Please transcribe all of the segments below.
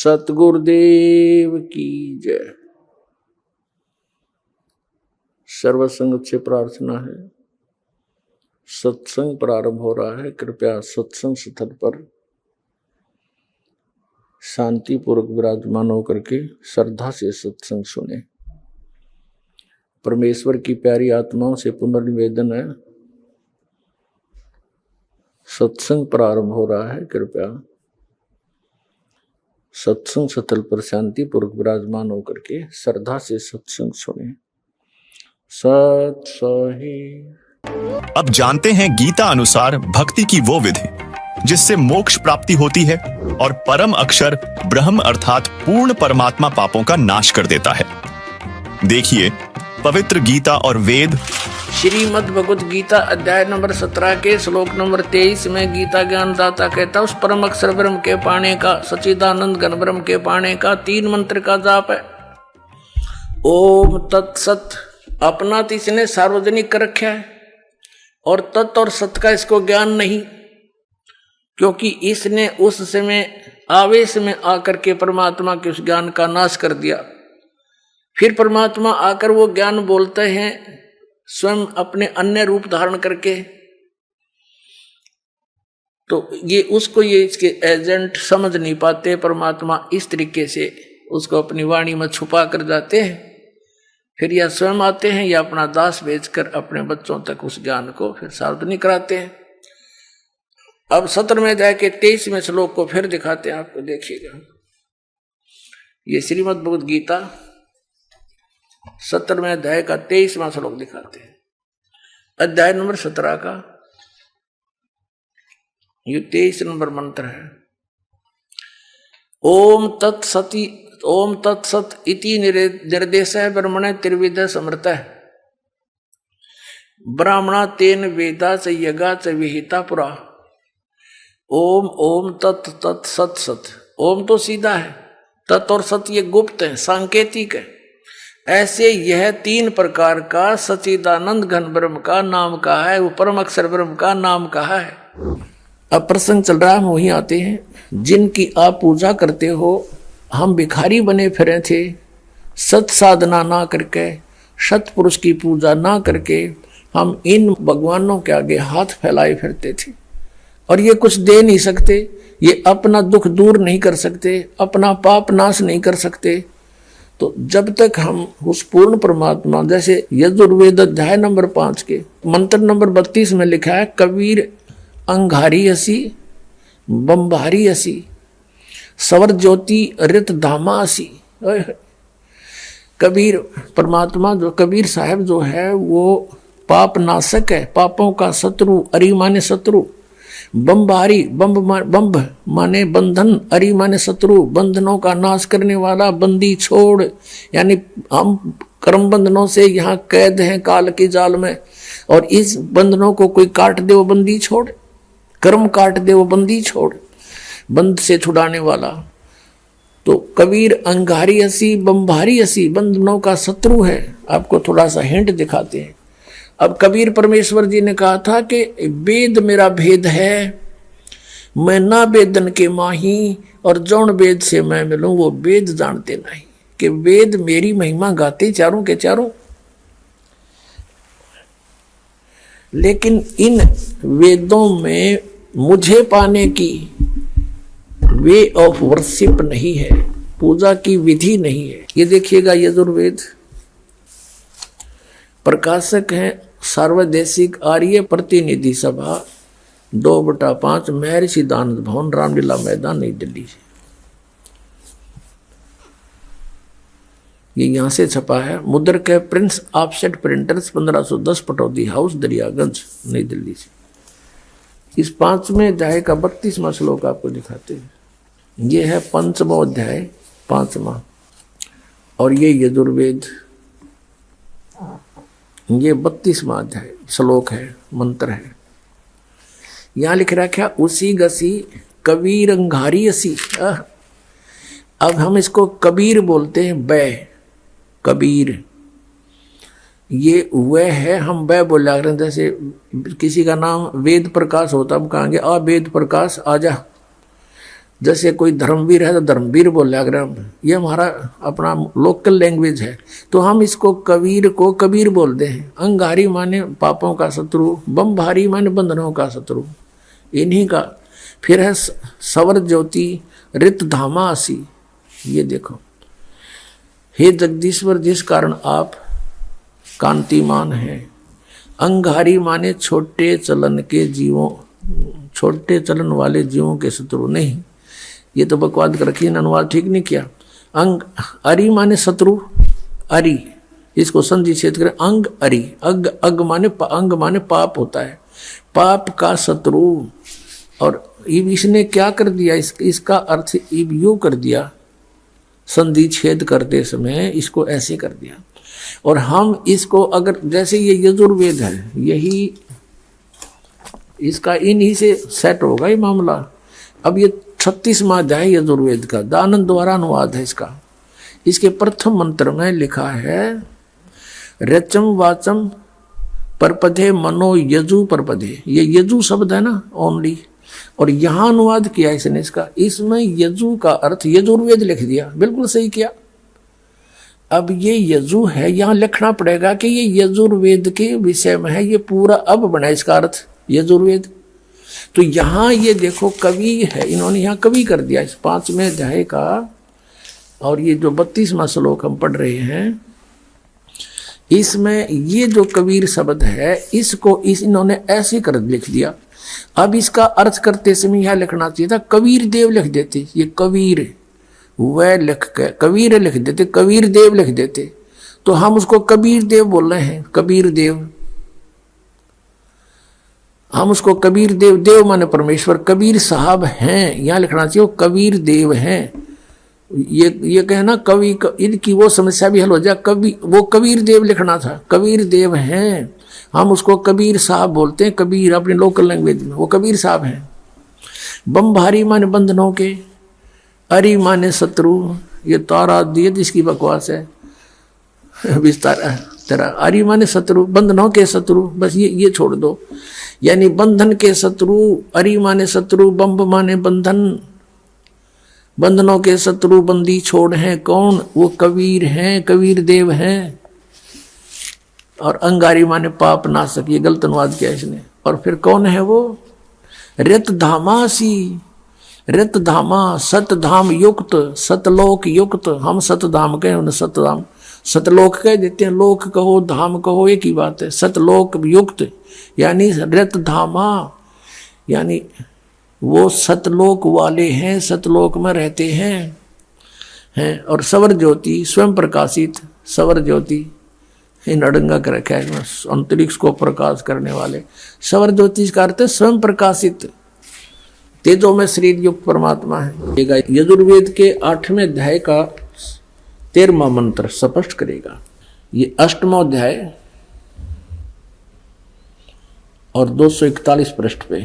सतगुरुदेव की जय। सर्वसंग से प्रार्थना है। सत्संग प्रारंभ हो रहा है। कृपया सत्संग स्थल पर शांतिपूर्वक विराजमान होकर के श्रद्धा से सत्संग सुने। परमेश्वर की प्यारी आत्माओं से पुनर्निवेदन है, सत्संग प्रारंभ हो रहा है। कृपया सत्संग स्थल पर शांतिपूर्वक विराजमान होकर के श्रद्धा से सत्संग सुने। सत सही। अब जानते हैं गीता अनुसार भक्ति की वो विधि जिससे मोक्ष प्राप्ति होती है और परम अक्षर ब्रह्म अर्थात पूर्ण परमात्मा पापों का नाश कर देता है। देखिए पवित्र गीता और वेद। श्रीमद् भगवत गीता अध्याय नंबर 17 के श्लोक नंबर 23 में गीता ज्ञानदाता कहता है उस परम अक्षर ब्रह्म के पाने का, सच्चिदानंद घन ब्रह्म के पाने का 3 मंत्र का जाप है। ओम तत्सत अपना तो इसने सार्वजनिक कर रखा है और तत् और सत का इसको ज्ञान नहीं, क्योंकि इसने उस समय आवेश में आकर के परमात्मा के उस ज्ञान का नाश कर दिया। फिर परमात्मा आकर वो ज्ञान बोलते हैं स्वयं अपने अन्य रूप धारण करके, तो ये उसको ये इसके एजेंट समझ नहीं पाते। परमात्मा इस तरीके से उसको अपनी वाणी में छुपा कर जाते हैं। फिर या स्वयं आते हैं या अपना दास भेजकर अपने बच्चों तक उस ज्ञान को फिर सार्वजनिक कराते हैं। अब 17वें अध्याय के 23वें श्लोक को फिर दिखाते हैं आपको, देखिएगा। ये श्रीमद् भगवद गीता 17वें अध्याय का 23वां श्लोक दिखाते हैं। अध्याय नंबर 17 का ये 23 नंबर मंत्र है। ओम तत्सत इति निर्देश ब्रह्मणे त्रिविध समर्थ ब्राह्मणा तेन वेदा च यज्ञा च विहिता पुरा। ओम ओम तत् सत सत। ओम तो सीधा है, तत् और सत ये गुप्त है, सांकेतिक है। ऐसे यह 3 प्रकार का सच्चिदानंद घन ब्रह्म का नाम कहा है, वो परम अक्षर ब्रह्म का नाम कहा है। अब प्रसंग चल रहा है, हम वहीं आते हैं। जिनकी आप पूजा करते हो, हम भिखारी बने फिरे थे, सत साधना ना करके, सत पुरुष की पूजा ना करके हम इन भगवानों के आगे हाथ फैलाए फिरते थे और ये कुछ दे नहीं सकते, ये अपना दुख दूर नहीं कर सकते, अपना पाप नाश नहीं कर सकते। तो जब तक हम उस पूर्ण परमात्मा, जैसे यजुर्वेद अध्याय नंबर 5 के मंत्र नंबर 32 में लिखा है, कबीर अंगारी असी बम्बारी असी सवर ज्योति रित धामा असी। कबीर परमात्मा जो कबीर साहब जो है वो पाप नाशक है, पापों का शत्रु, अरी माने शत्रु, बम्बारी बम्ब माने बंधन, अरी माने शत्रु, बंधनों का नाश करने वाला, बंदी छोड़, यानी हम कर्म बंधनों से यहाँ कैद हैं काल की जाल में, और इस बंधनों को कोई काट दे वो बंदी छोड़, कर्म काट दे वो बंदी छोड़, बंध से छुड़ाने वाला। तो कबीर अंगारी असी बम्बारी असी बंधनों का शत्रु है। आपको थोड़ा सा हिंट दिखाते हैं। अब कबीर परमेश्वर जी ने कहा था कि वेद मेरा भेद है, मैं ना वेदन के माही, और जौन वेद से मैं मिलूं वो वेद जानते नहीं, कि वेद मेरी महिमा गाते चारों के चारों। लेकिन इन वेदों में मुझे पाने की वे ऑफ वर्शिप नहीं है, पूजा की विधि नहीं है। ये देखिएगा, यजुर्वेद प्रकाशक हैं सार्वदेशिक आर्य प्रतिनिधि सभा 2/5 महर्षि दानंद भवन, रामलीला मैदान, नई दिल्ली। ये यहां से छपा है। मुद्रक है Prince Offset Printers 1510 Pataudi house Daryaganj, Nai Delhi से। इस 5वें अध्याय का 32वां श्लोक आपको दिखाते हैं। ये है 5वां अध्याय 5वां, और ये यजुर्वेद ये 32वां अध्याय श्लोक है, मंत्र है। यहां लिख रखा उसी गसी कबीर अंगारी असी। अब हम इसको कबीर बोलते हैं, बै कबीर, ये वह है, हम वह बोला करें। जैसे किसी का नाम वेद प्रकाश होता, हम कहेंगे आ वेद प्रकाश आजा, जैसे कोई धर्मवीर है तो धर्मवीर बोले, अगर ये हमारा अपना लोकल लैंग्वेज है तो हम इसको कबीर को कबीर बोलते हैं। अंगारी माने पापों का शत्रु, बमभारी माने बंधनों का शत्रु, इन्हीं का। फिर है सवर ज्योति रित धामा आसी। ये देखो, हे जगदीश्वर जिस कारण आप कांतिमान हैं। अंगारी माने छोटे चलन के जीवों, छोटे चलन वाले जीवों के शत्रु नहीं, ये तो बकवाद कर रखी, अनुवाद ठीक नहीं किया। अंग अरि माने शत्रु, अरि इसको संधि छेद करें, अंग अरि, अग माने अंग माने पाप होता है, पाप का शत्रु। और इसने क्या कर दिया, इसका अर्थ यूं कर दिया, संधि छेद करते समय इसको ऐसे कर दिया। और हम इसको अगर जैसे ये यजुर्वेद है, यही इसका इन्हीं से सेट होगा ये मामला। अब ये 36वां अध्याय यजुर्वेद का दानंद द्वारा अनुवाद है इसका। इसके प्रथम मंत्र में लिखा है रचम वाचम परपधे मनो यजु परपधे। ये यजु शब्द है ना ओनली, और यहां अनुवाद किया इसने इसका, इसमें यजु का अर्थ यजुर्वेद लिख दिया, बिल्कुल सही किया। अब ये यजु है, यहां लिखना पड़ेगा कि ये यजुर्वेद के विषय में है, ये पूरा अब बना इसका अर्थ यजुर्वेद। तो यहां ये देखो कवि है, इन्होंने यहां कवि कर दिया इस 5वें अध्याय का। और ये जो 32वां श्लोक हम पढ़ रहे हैं, इसमें ये जो कबीर शब्द है इसको इन्होंने ऐसे कर लिख दिया। अब इसका अर्थ करते समय यह लिखना चाहिए था कबीर देव लिख देते, ये कबीर वह लिख के कबीर लिख देते, कबीर देव लिख देते, तो हम उसको कबीर देव बोल रहे हैं, कबीर देव। हम उसको कबीर देव, देव माने परमेश्वर, कबीर साहब हैं, यहां लिखना चाहिए वो कबीर देव हैं। ये कहना कवि इनकी वो समस्या भी हल हो जाए, कवि वो कबीर देव लिखना था, कबीर देव हैं, हम उसको कबीर साहब बोलते हैं, कबीर अपने लोकल लैंग्वेज में वो कबीर साहब हैं। बमभारी माने बंधनों के, अरि माने शत्रु, ये तारा दिए जिसकी बकवास है विस्तार तेरा। अरि माने शत्रु, बंधनों के शत्रु, बस ये छोड़ दो, यानी बंधन के शत्रु। अरि माने शत्रु, बम्ब माने बंधन, बंधनों के शत्रु बंदी छोड़ हैं कौन, वो कबीर हैं, कबीर देव हैं। और अंगारी माने पाप नाशक, ये गलत अनुवाद किया इसने। और फिर कौन है वो, रित धामासी, रित धामा सतधाम युक्त, सतलोक युक्त। हम सतधाम कहें, उन्हें सतधाम, सतलोक कह देते हैं, लोक कहो धाम कहो एक ही बात है। सतलोक युक्त यानी रित धामा, यानी वो सतलोक वाले हैं, सतलोक में रहते हैं। और सवर ज्योति स्वयं प्रकाशित, सवर ज्योति इन अड़ंगा कर रखा है, अंतरिक्ष को प्रकाश करने वाले। सवर ज्योति का अर्थ है स्वयं प्रकाशित, तेजो में शरीर युक्त परमात्मा है। यजुर्वेद के 8वें अध्याय का 13वां मंत्र स्पष्ट करेगा। ये 8वां अध्याय और 241 पृष्ठ पे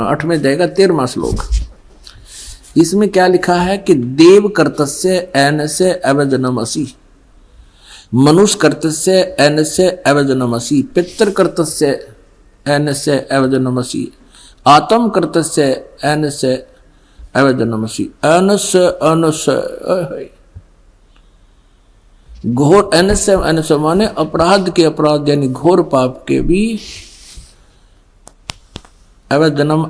8वें अध्याय का 13वां श्लोक। इसमें क्या लिखा है कि देव कर्तस्य ऐनस्य अवजनमसि, मनुष्य कर्तस्य ऐनस्य अवजनमसि, पितृ कर्तस्य ऐनस्य अवजनमसि, आत्म कर्तस्य ऐनस्य अवजनमसि। ऐनस्य ऐनस्य घोर, ऐनस्य ऐनस्य माने अपराध के अपराध यानी घोर पाप के भी अवजनम।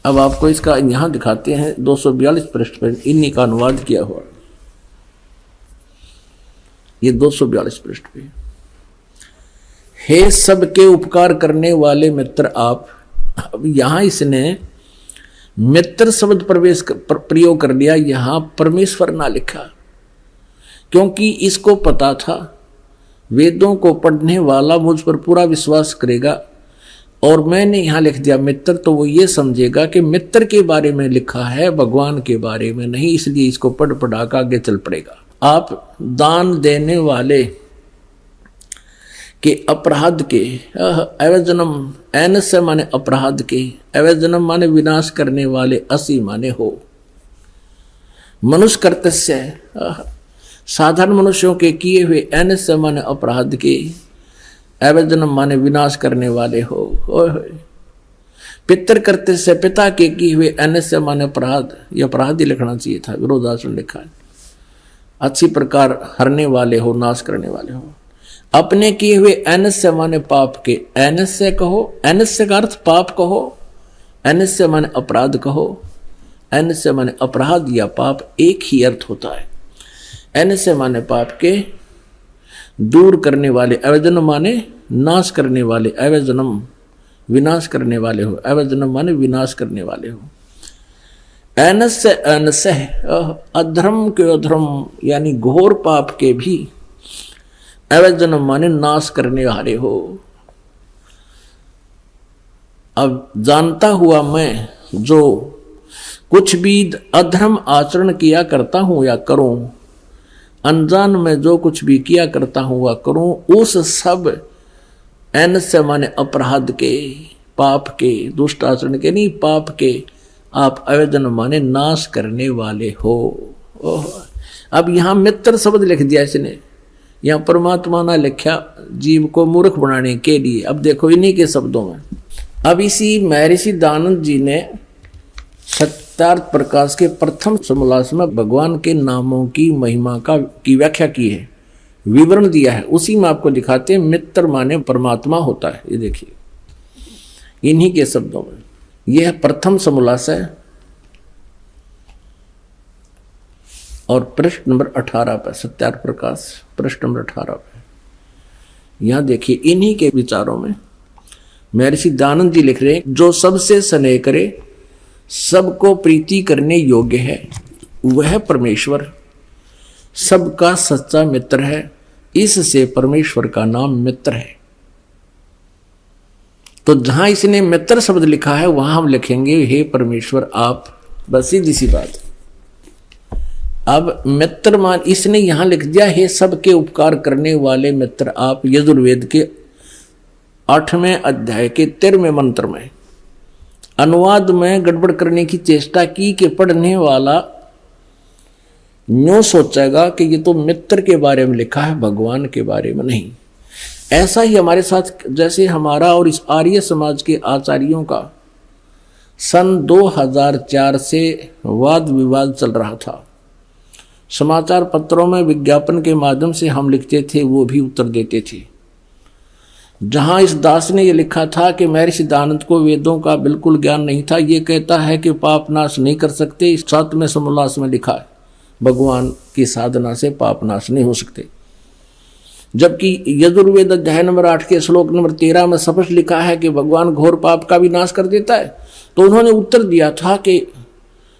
अब आपको इसका यहां दिखाते हैं 242 पृष्ठ पर इन्हीं का अनुवाद किया हुआ, ये 242 पृष्ठ पे। हे सबके उपकार करने वाले मित्र आप। अब यहां इसने मित्र शब्द प्रयोग कर लिया, यहां परमेश्वर ना लिखा, क्योंकि इसको पता था वेदों को पढ़ने वाला मुझ पर पूरा विश्वास करेगा, और मैंने यहां लिख दिया मित्र, तो वो ये समझेगा कि मित्र के बारे में लिखा है, भगवान के बारे में नहीं, इसलिए इसको पढ़ पढ़ा कर आगे चल पड़ेगा। आप दान देने वाले के अपराध के, अवजनम ऐनस्य माने अपराध के, अवजनम माने विनाश करने वाले, असी माने हो। मनुष्य कर्तस्य साधारण मनुष्यों के किए हुए, ऐनस्य माने अपराध के, अवैधनम माने विनाश करने वाले हो। ओए होए। पितर करते से पिता के किए हुए अनस्य माने अपराध, ये अपराध ही लिखना चाहिए था, विरोधाचरण लिखा है। अच्छी प्रकार हरने वाले हो, नाश करने वाले हो। अपने किए हुए अनस्य माने पाप के, अनस्य कहो, अनस्य का अर्थ पाप कहो, अनस्य माने अपराध कहो, अनस्य माने अपराध या पाप एक ही अर्थ होता है। अनस्य माने पाप के दूर करने वाले, अवैधनम माने नाश करने वाले, अवैधनम विनाश करने वाले हो, अवैधनम माने विनाश करने वाले हो। अनस्य अनस्य अधर्म के अधर्म यानी घोर पाप के भी अवैधनम माने नाश करने वाले हो। अब जानता हुआ मैं जो कुछ भी अधर्म आचरण किया करता हूं या करूं, अनजान में जो कुछ भी किया करता हूं वह करूं, उस सब अनस्य माने अपराध के, पाप के, दुष्ट आचरण के नहीं, पाप के आप अवैधनम माने नाश करने वाले हो। अब यहां मित्र शब्द लिख दिया इसने, यहां परमात्मा ने लिखा जीव को मूर्ख बनाने के लिए। अब देखो इन्हीं के शब्दों में, अब इसी महर्षि दयानंद जी ने सत्यार्थ प्रकाश के प्रथम समोल्लास में भगवान के नामों की महिमा की व्याख्या की है, विवरण दिया है। उसी में आपको दिखाते हैं मित्र माने परमात्मा होता है। ये देखिए इन्हीं के शब्दों में, यह प्रथम समोल्लास है और पृष्ठ नंबर 18 पर, सत्यार्थ प्रकाश पृष्ठ नंबर 18 पर। यहां देखिए इन्हीं के विचारों में महर्षि दयानंद जी लिख रहे हैं, जो सबसे स्नेह करे, सबको प्रीति करने योग्य है, वह परमेश्वर सबका सच्चा मित्र है। इससे परमेश्वर का नाम मित्र है। तो जहां इसने मित्र शब्द लिखा है वहां हम लिखेंगे हे परमेश्वर आप, बस सीधी सी बात। अब मित्र मान इसने यहां लिख दिया हे सबके उपकार करने वाले मित्र आप, यजुर्वेद के 8वें अध्याय के 13वें मंत्र में। अनुवाद में गड़बड़ करने की चेष्टा की कि पढ़ने वाला यूं सोचेगा कि ये तो मित्र के बारे में लिखा है, भगवान के बारे में नहीं। ऐसा ही हमारे साथ, जैसे हमारा और इस आर्य समाज के आचार्यों का सन 2004 से वाद विवाद चल रहा था। समाचार पत्रों में विज्ञापन के माध्यम से हम लिखते थे, वो भी उत्तर देते थे। जहां इस दास ने यह लिखा था कि महर्षि दयानंद को वेदों का बिल्कुल ज्ञान नहीं था, ये कहता है कि पाप नाश नहीं कर सकते। इस 7वें समोल्लास में लिखा है भगवान की साधना से पाप नाश नहीं हो सकते, जबकि यजुर्वेद अध्याय नंबर 8 के श्लोक नंबर 13 में स्पष्ट लिखा है कि भगवान घोर पाप का भी नाश कर देता है। तो उन्होंने उत्तर दिया था कि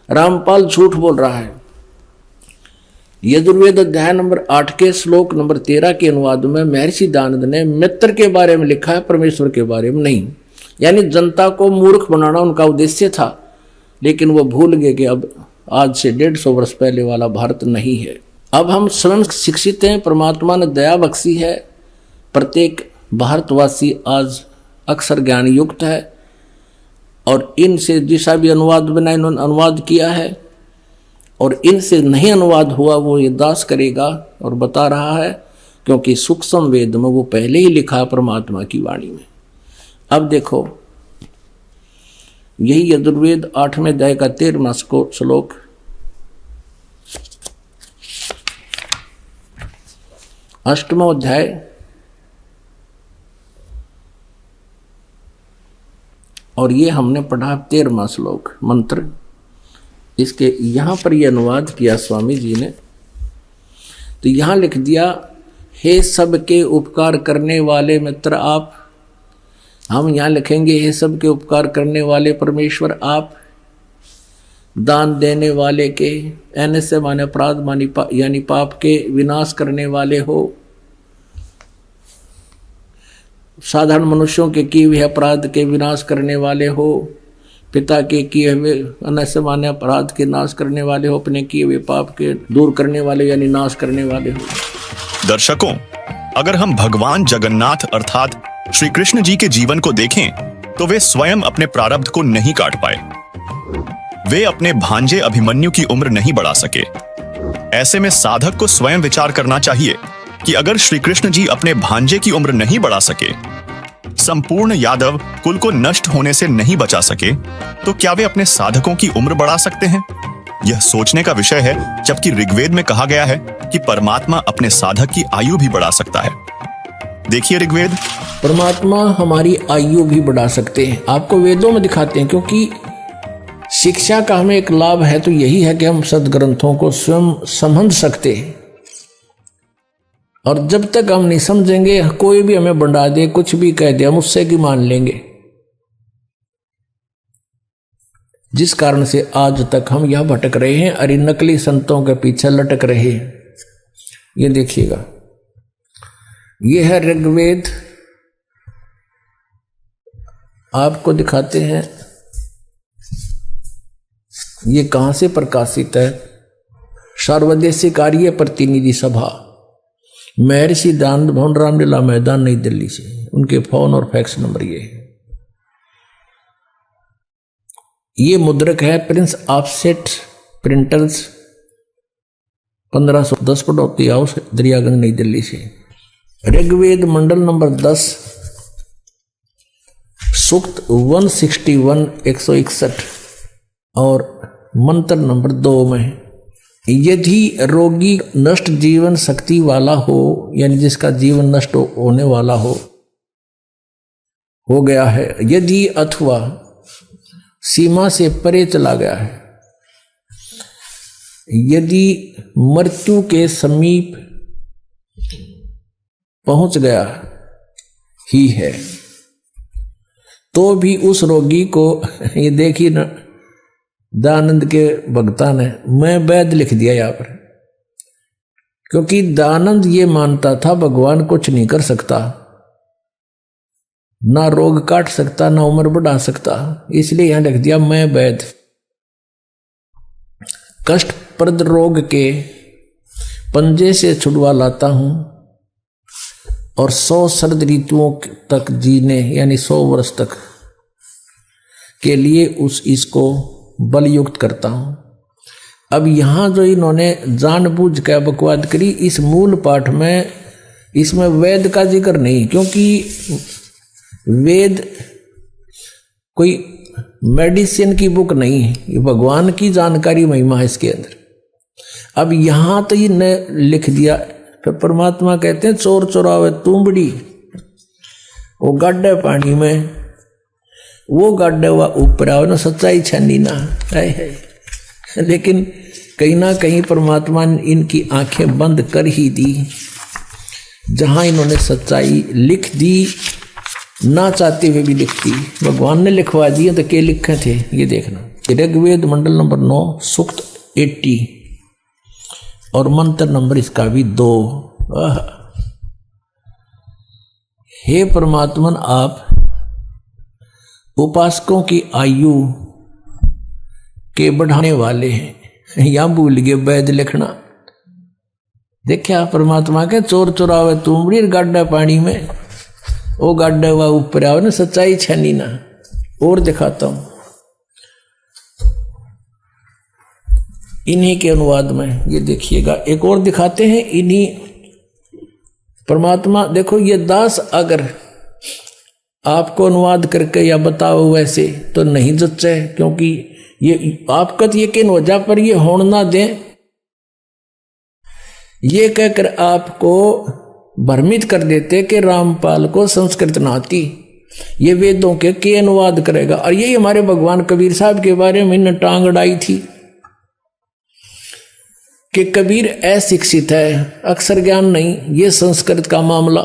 रामपाल झूठ बोल रहा है। यजुर्वेद अध्याय नंबर 8 के श्लोक नंबर 13 के अनुवाद में महर्षि दयानंद ने मित्र के बारे में लिखा है, परमेश्वर के बारे में नहीं। यानी जनता को मूर्ख बनाना उनका उद्देश्य था, लेकिन वो भूल गए कि अब आज से 150 वर्ष पहले वाला भारत नहीं है। अब हम स्वयं शिक्षित हैं, परमात्मा ने दया बख्शी है, प्रत्येक भारतवासी आज अक्षर ज्ञान युक्त है और इनसे जिसा भी अनुवाद बना इन्होंने अनुवाद किया है, और इनसे नहीं अनुवाद हुआ वो ये दास करेगा और बता रहा है, क्योंकि सूक्ष्म वेद में वो पहले ही लिखा परमात्मा की वाणी में। अब देखो यही यजुर्वेद 8वें अध्याय का 13वां श्लोक, अष्टवां अध्याय और ये हमने पढ़ा 13वां श्लोक मंत्र। इसके यहां पर यह अनुवाद किया स्वामी जी ने, तो यहां लिख दिया हे सबके उपकार करने वाले मित्र आप। हम यहां लिखेंगे हे सबके उपकार करने वाले परमेश्वर आप, दान देने वाले के, अनस्य माने अपराध मानी यानी पाप के विनाश करने वाले हो, साधारण मनुष्यों के किए हुए अपराध के विनाश करने वाले हो, पिता के किए हुए अनस्य माने अपराध के नाश करने वाले हो, अपने किए हुए पाप के दूर करने वाले यानी नाश करने वाले हो। दर्शकों, अगर हम भगवान जगन्नाथ अर्थात श्री कृष्ण जी के जीवन को देखें तो वे स्वयं अपने प्रारब्ध को नहीं काट पाए। वे अपने भांजे अभिमन्यु की उम्र नहीं बढ़ा सके। ऐसे में साधक को स्वयं विचार करना चाहिए कि अगर श्री कृष्ण जी अपने भांजे की उम्र नहीं बढ़ा सके, संपूर्ण यादव कुल को नष्ट होने से नहीं बचा सके, तो क्या वे अपने साधकों की उम्र बढ़ा सकते हैं? यह सोचने का विषय है, जबकि ऋग्वेद में कहा गया है कि परमात्मा अपने साधक की आयु भी बढ़ा सकता है। देखिए ऋग्वेद। परमात्मा हमारी आयु भी बढ़ा सकते हैं, आपको वेदों में दिखाते हैं। क्योंकि शिक्षा का हमें एक लाभ है तो यही है कि हम सदग्रंथों को स्वयं समझ सकते हैं। और जब तक हम नहीं समझेंगे, कोई भी हमें बढ़ा दे, कुछ भी कह दे, हम उससे की मान लेंगे। जिस कारण से आज तक हम यह भटक रहे हैं और इन नकली संतों के पीछे लटक रहे हैं। ये देखिएगा, यह है ऋग्वेद, आपको दिखाते हैं ये कहां से प्रकाशित है। सर्वदेशीय कार्य प्रतिनिधि सभा, महर्षि दानंद भवन, रामलीला मैदान, नई दिल्ली से। उनके फोन और फैक्स नंबर ये है। ये मुद्रक है Prince Offset Printers, 1510 Pataudi house, Daryaganj, Nai Delhi से। ऋग्वेद मंडल नंबर 10, सूक्त 161 161 और मंत्र नंबर 2 में, यदि रोगी नष्ट जीवन शक्ति वाला हो, यानी जिसका जीवन नष्ट होने वाला हो गया है, यदि अथवा सीमा से परे चला गया है, यदि मृत्यु के समीप पहुंच गया ही है, तो भी उस रोगी को, ये देखिए ना, दानंद के भक्ता ने, मैं वैद लिख दिया यहां पर, क्योंकि दानंद ये मानता था भगवान कुछ नहीं कर सकता, ना रोग काट सकता, ना उम्र बढ़ा सकता, इसलिए यहां लिख दिया मैं वैद। कष्टप्रद रोग के पंजे से छुड़वा लाता हूं और 100 शरद ऋतुओं तक जीने, यानी 100 वर्ष तक के लिए इसको बलयुक्त करता हूं। अब यहां जो इन्होंने जानबूझ कर बकवाद करी, इस मूल पाठ में इसमें वेद का जिक्र नहीं, क्योंकि वेद कोई मेडिसिन की बुक नहीं है, ये भगवान की जानकारी महिमा है इसके अंदर। अब यहां तो ये न लिख दिया, फिर परमात्मा कहते हैं चोर चोरावे तुंबड़ी, वो गाड्डे पानी में, वो गाड्डे हुआ ऊपर आओ ना, सच्चाई छानी ना है। लेकिन कहीं ना कहीं परमात्मा ने इनकी आंखें बंद कर ही दी, जहां इन्होंने सच्चाई लिख दी, ना चाहते हुए भी लिख दी। भगवान ने लिखवा दिए तो क्या लिखे थे, ये देखना। ऋग्वेद मंडल नंबर 9, सूक्त 80 और मंत्र नंबर इसका भी 2। हे परमात्मन, आप उपासकों की आयु के बढ़ाने वाले हैं। यहां भूल गए वैद लिखना। देखा परमात्मा के चोर चुरावे तुमड़ी गाड्डा पानी में, वो गाड्डा हुआ ऊपर आओ ना, सच्चाई छनी ना। और दिखाता हूं इन्हीं के अनुवाद में, ये देखिएगा। एक और दिखाते हैं इन्हीं परमात्मा। देखो ये दास अगर आपको अनुवाद करके या बताओ वैसे तो नहीं जच्चे, क्योंकि ये आपका तो यकीन हो जा, पर ये होड़ ना दें, ये कहकर आपको भ्रमित कर देते कि रामपाल को संस्कृत ना आती, ये वेदों के अनुवाद करेगा। और यही हमारे भगवान कबीर साहब के बारे में इन्हें टांग अड़ाई थी कि कबीर अशिक्षित है, अक्षर ज्ञान नहीं, ये संस्कृत का मामला,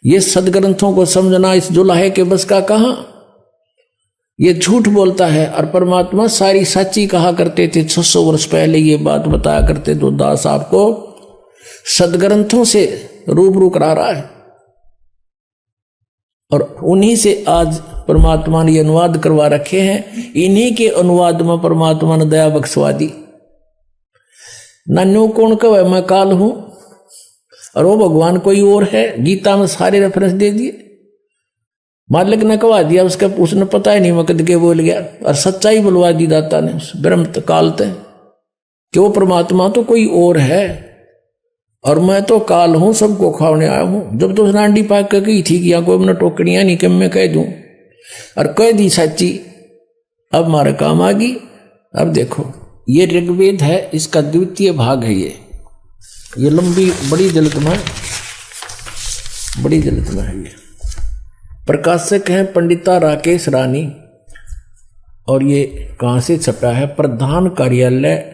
ये सदग्रंथों को समझना इस जुलाहे के बस का कहां, ये झूठ बोलता है। और परमात्मा सारी सच्ची कहा करते थे। 600 वर्ष पहले ये बात बताया करते तो दास आपको सदग्रंथों से रूबरू करा रहा है, और उन्हीं से आज परमात्मा ने अनुवाद करवा रखे हैं। इन्हीं के अनुवाद में परमात्मा ने दया बख्शवा दी। नन्नू कौन कहे मैं काल हूं, और वो भगवान कोई और है। गीता में सारे रेफरेंस दे दिए, मालिक ने कहा दिया, उसका उसने पता ही नहीं मकद के बोल गया, और सच्चाई बुलवा दी दाता ने उस ब्रह्म काल ते कि वो परमात्मा तो कोई और है। और मैं तो काल हूं, सबको खाने आया हूं। जब तो नांडी पाक के गई थी कि यहाँ कोई मैंने टोकड़ियां नहीं कि मैं कह दूं, और कह दी सच्ची, अब हमारे काम आ गई। अब देखो ये ऋग्वेद है, इसका द्वितीय भाग है। ये लंबी बड़ी जल्द में है। ये प्रकाशक हैं पंडिता राकेश रानी, और ये कहाँ से छपा है? प्रधान कार्यालय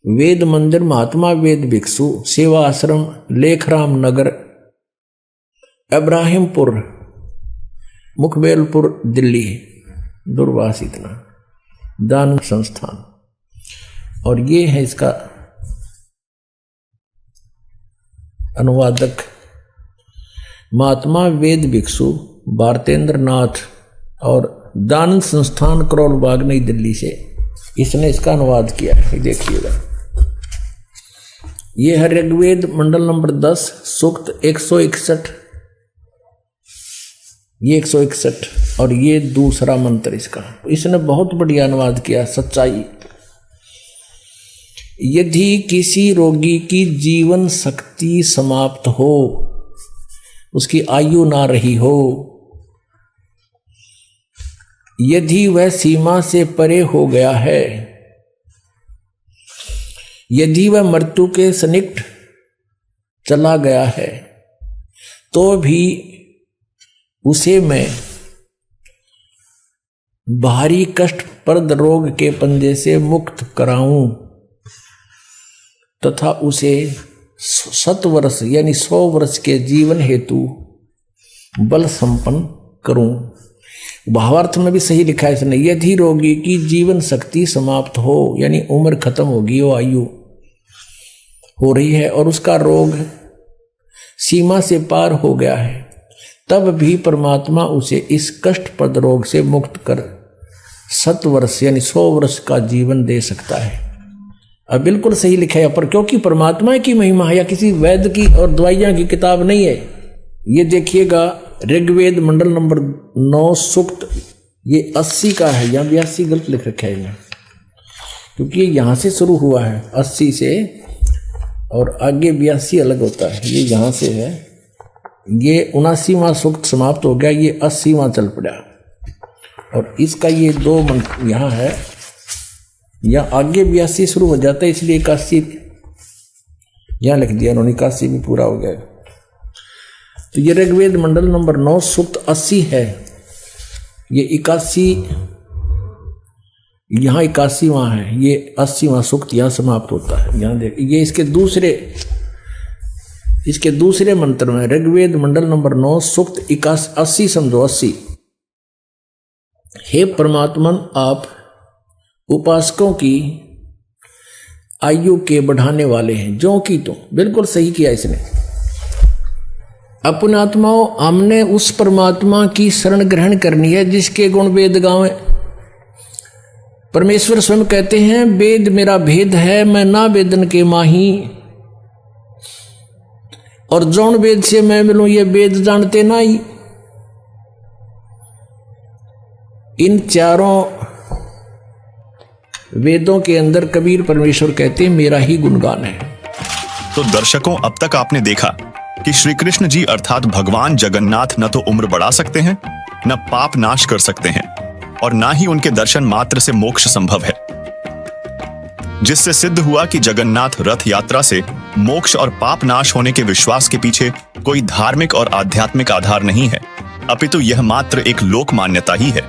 वेद मंदिर महात्मा वेद भिक्षु सेवा आश्रम लेखराम नगर इब्राहिमपुर मुखबेलपुर दिल्ली। दूरभाष इतना दान संस्थान। और ये है इसका अनुवादक महात्मा वेद भिक्षु भारतेंद्र नाथ, और दान संस्थान करोल बाग नई दिल्ली से इसने इसका अनुवाद किया है। देखिएगा ये है ऋग्वेद मंडल नंबर 10 सूक्त 161, ये 161, और ये दूसरा मंत्र इसका। इसने बहुत बढ़िया अनुवाद किया। सच्चाई, यदि किसी रोगी की जीवन शक्ति समाप्त हो, उसकी आयु ना रही हो, यदि वह सीमा से परे हो गया है, यदि वह मृत्यु के सन्निकट चला गया है, तो भी उसे मैं भारी कष्टप्रद रोग के पंजे से मुक्त कराऊं तथा उसे 7 वर्ष यानी 100 वर्ष के जीवन हेतु बल संपन्न करूं। भावार्थ में भी सही लिखा है इसने। यदि रोगी की जीवन शक्ति समाप्त हो, यानी उम्र खत्म होगी, वो आयु हो रही है और उसका रोग सीमा से पार हो गया है, तब भी परमात्मा उसे इस कष्टप्रद रोग से मुक्त कर 7 वर्ष यानी 100 वर्ष का जीवन दे सकता है। अब बिल्कुल सही लिखा है पर, क्योंकि परमात्मा की महिमा है, या किसी वैद्य की और दवाइयां की किताब नहीं है। ये देखिएगा ऋग्वेद मंडल नंबर 9 सूक्त, ये 80 का है, यहाँ 82 गलत लिख रखा है यहाँ, क्योंकि ये यहाँ से शुरू हुआ है 80 से, और आगे 82 अलग होता है। ये यहाँ से है, ये 79वां सूक्त समाप्त हो गया, ये 80वां चल पड़ा। और इसका ये 2 मंत्र यहाँ है, यहाँ आगे 82 शुरू हो जाता है, इसलिए 81 यहाँ लिख दिया उन्होंने, 81 भी पूरा हो गया। तो ये ऋग्वेद मंडल नंबर 9 सूक्त 80 है, ये 81 यहाँ 81वां है, ये 80वां सूक्त यहाँ समाप्त होता है। यहाँ देख, ये इसके दूसरे मंत्र में ऋग्वेद मंडल नंबर 9 सूक्त 80 समझो 80। हे परमात्मन, आप उपासकों की आयु के बढ़ाने वाले हैं, जो कि तो बिल्कुल सही किया इसने। अपने आत्माओं, हमने उस परमात्मा की शरण ग्रहण करनी है जिसके गुण वेद गावें। परमेश्वर स्वयं कहते हैं, वेद मेरा भेद है, मैं ना वेदन के माही, और जौन वेद से मैं मिलूं ये वेद जानते ना ही। इन चारों वेदों के अंदर कबीर परमेश्वर कहते हैं मेरा ही गुणगान है। तो दर्शकों, अब तक आपने देखा कि श्री कृष्ण जी अर्थात भगवान जगन्नाथ न तो उम्र बढ़ा सकते हैं, न पाप नाश कर सकते हैं, और ना ही उनके दर्शन मात्र से मोक्ष संभव है। जिससे सिद्ध हुआ कि जगन्नाथ रथ यात्रा से मोक्ष और पाप नाश होने के विश्वास के पीछे कोई धार्मिक और आध्यात्मिक आधार नहीं है, अपितु यह मात्र एक लोक मान्यता ही है।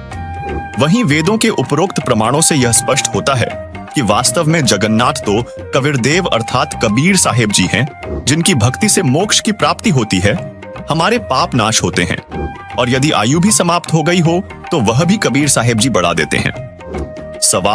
वहीं वेदों के उपरोक्त प्रमाणों से यह स्पष्ट होता है कि वास्तव में जगन्नाथ तो कबीरदेव अर्थात कबीर साहेब जी हैं, जिनकी भक्ति से मोक्ष की प्राप्ति होती है, हमारे पाप नाश होते हैं, और यदि आयु भी समाप्त हो गई हो तो वह भी कबीर साहेब जी बढ़ा देते हैं। सवाल